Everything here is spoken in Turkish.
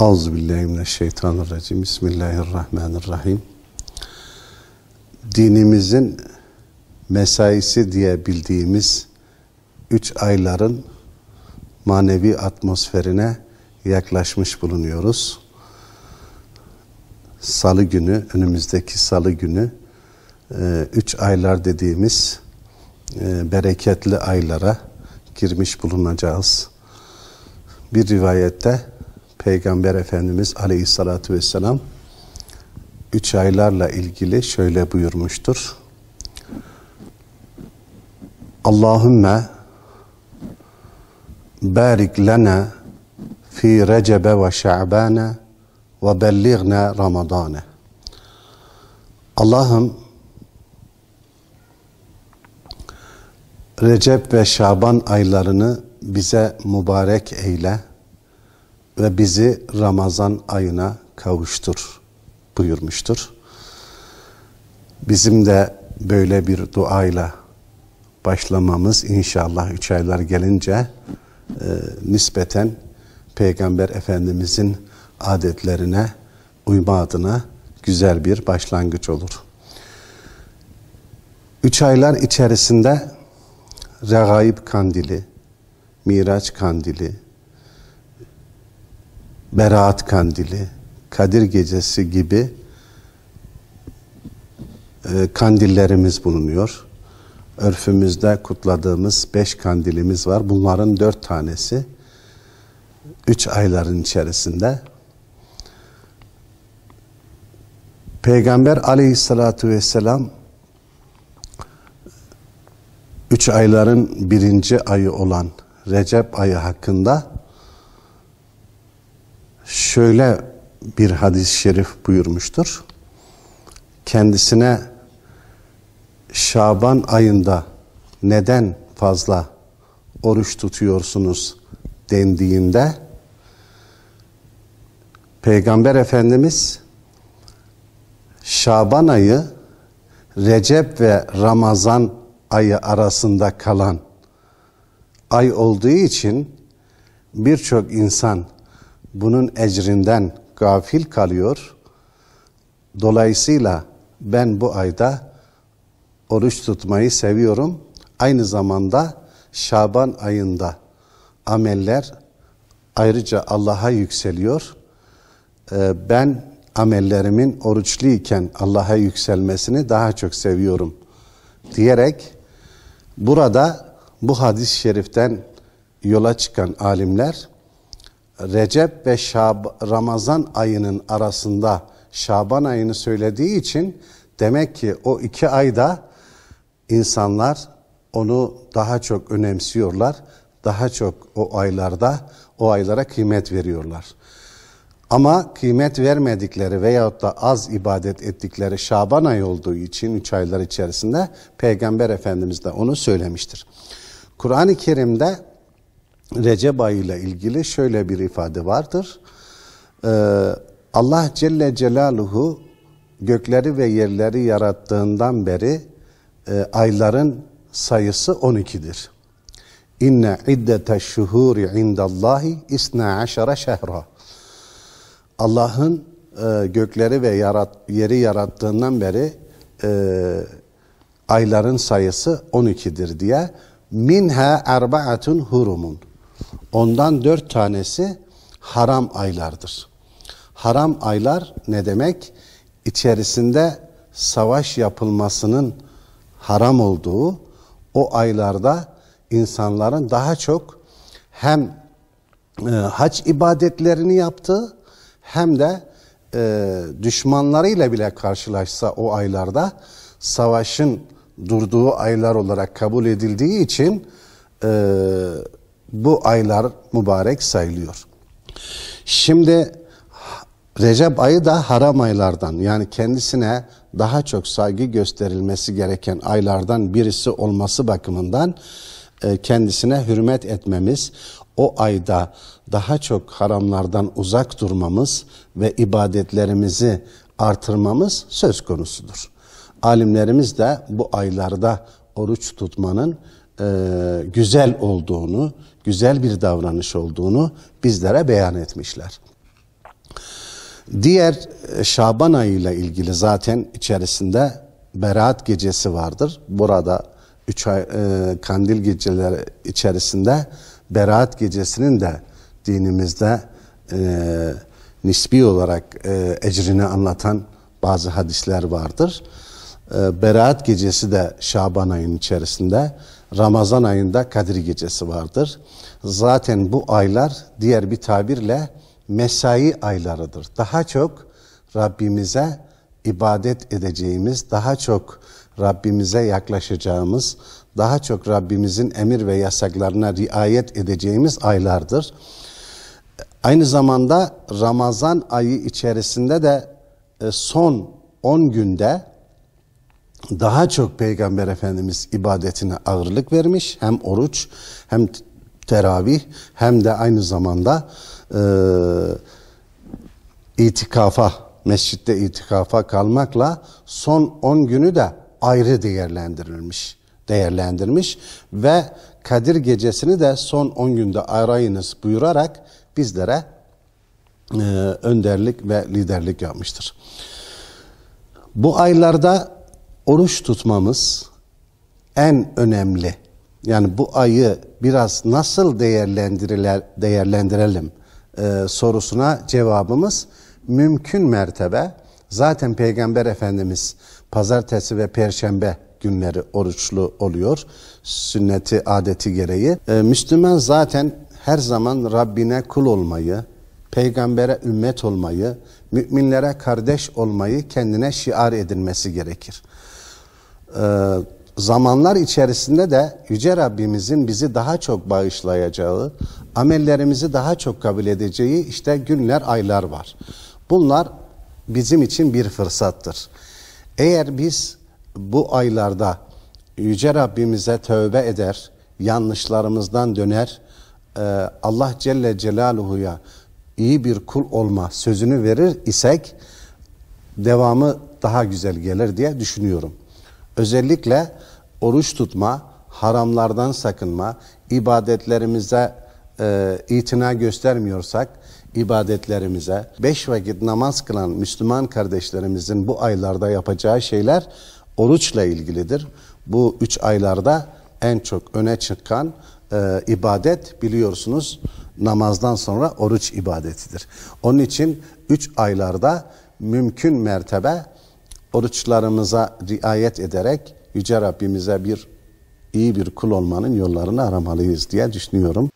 Euzubillahimineşşeytanirracim. Bismillahirrahmanirrahim. Dinimizin mesaisi diye bildiğimiz 3 ayların manevi atmosferine yaklaşmış bulunuyoruz. Salı günü, önümüzdeki salı günü 3 aylar dediğimiz bereketli aylara girmiş bulunacağız. Bir rivayette Peygamber Efendimiz Aleyhisselatü Vesselam 3 aylarla ilgili şöyle buyurmuştur. Allahümme barik lana fi Recebe ve Şa'bane ve bellighna Ramadane. Allah'ım Recep ve Şaban aylarını bize mübarek eyle ve bizi Ramazan ayına kavuştur buyurmuştur. Bizim de böyle bir duayla başlamamız inşallah 3 aylar gelince nispeten Peygamber Efendimizin adetlerine uyma adına güzel bir başlangıç olur. 3 aylar içerisinde Regaib Kandili, Miraç Kandili, Berat Kandili, Kadir Gecesi gibi kandillerimiz bulunuyor. Örfümüzde kutladığımız 5 kandilimiz var. Bunların 4 tanesi 3 ayların içerisinde. Peygamber Aleyhisselatü Vesselam 3 ayların 1. ayı olan Recep ayı hakkında şöyle bir hadis-i şerif buyurmuştur. Kendisine Şaban ayında neden fazla oruç tutuyorsunuz dendiğinde Peygamber Efendimiz Şaban ayı Recep ve Ramazan ayı arasında kalan ay olduğu için birçok insan bunun ecrinden gafil kalıyor. Dolayısıyla ben bu ayda oruç tutmayı seviyorum. Aynı zamanda Şaban ayında ameller ayrıca Allah'a yükseliyor. Ben amellerimin oruçluyken Allah'a yükselmesini daha çok seviyorum diyerek burada bu hadis-i şeriften yola çıkan alimler Recep ve Ramazan ayının arasında Şaban ayını söylediği için demek ki o 2 ayda insanlar onu daha çok önemsiyorlar. Daha çok o aylara kıymet veriyorlar. Ama kıymet vermedikleri veyahut da az ibadet ettikleri Şaban ayı olduğu için 3 aylar içerisinde Peygamber Efendimiz de onu söylemiştir. Kur'an-ı Kerim'de Recep ayıyla ilgili şöyle bir ifade vardır. Allah Celle Celaluhu gökleri ve yerleri yarattığından beri ayların sayısı 12'dir. İnne iddeteşşuhuri indallahi isna aşara şehra. Allah'ın gökleri ve yeri yarattığından beri ayların sayısı 12'dir diye minha erbaatun hurumun. Ondan 4 tanesi haram aylardır. Haram aylar ne demek? İçerisinde savaş yapılmasının haram olduğu o aylarda insanların daha çok hem hac ibadetlerini yaptığı hem de düşmanlarıyla bile karşılaşsa o aylarda savaşın durduğu aylar olarak kabul edildiği için bu aylar mübarek sayılıyor. Şimdi Recep ayı da haram aylardan, yani kendisine daha çok saygı gösterilmesi gereken aylardan birisi olması bakımından kendisine hürmet etmemiz, o ayda daha çok haramlardan uzak durmamız ve ibadetlerimizi artırmamız söz konusudur. Alimlerimiz de bu aylarda oruç tutmanın güzel olduğunu, güzel bir davranış olduğunu bizlere beyan etmişler. Diğer Şaban ayıyla ilgili zaten içerisinde Berat gecesi vardır. Burada 3 ay kandil geceleri içerisinde Berat gecesinin de dinimizde nisbi olarak ecrini anlatan bazı hadisler vardır. Berat gecesi de Şaban ayının içerisinde, Ramazan ayında Kadir gecesi vardır. Zaten bu aylar diğer bir tabirle mesai aylarıdır. Daha çok Rabbimize ibadet edeceğimiz, daha çok Rabbimize yaklaşacağımız, daha çok Rabbimizin emir ve yasaklarına riayet edeceğimiz aylardır. Aynı zamanda Ramazan ayı içerisinde de son 10 günde daha çok Peygamber Efendimiz ibadetine ağırlık vermiş. Hem oruç, hem teravih, hem de aynı zamanda itikafa, mescitte itikafa kalmakla son 10 günü de ayrı değerlendirmiş ve Kadir gecesini de son 10 günde arayınız buyurarak bizlere önderlik ve liderlik yapmıştır. Bu aylarda oruç tutmamız en önemli. Yani bu ayı biraz nasıl değerlendirelim sorusuna cevabımız mümkün mertebe. Zaten Peygamber Efendimiz pazartesi ve perşembe günleri oruçlu oluyor. Sünneti, adeti gereği. Müslüman zaten her zaman Rabbine kul olmayı, peygambere ümmet olmayı, müminlere kardeş olmayı kendine şiar edinmesi gerekir. Zamanlar içerisinde de Yüce Rabbimizin bizi daha çok bağışlayacağı, amellerimizi daha çok kabul edeceği işte günler, aylar var. Bunlar bizim için bir fırsattır. Eğer biz bu aylarda Yüce Rabbimize tövbe eder, yanlışlarımızdan döner, Allah Celle Celaluhu'ya iyi bir kul olma sözünü verir isek devamı daha güzel gelir diye düşünüyorum. Özellikle oruç tutma, haramlardan sakınma, ibadetlerimize itina göstermiyorsak, ibadetlerimize 5 vakit namaz kılan Müslüman kardeşlerimizin bu aylarda yapacağı şeyler oruçla ilgilidir. Bu 3 aylarda en çok öne çıkan ibadet biliyorsunuz namazdan sonra oruç ibadetidir. Onun için 3 aylarda mümkün mertebe oruçlarımıza riayet ederek Yüce Rabbimize iyi bir kul olmanın yollarını aramalıyız diye düşünüyorum.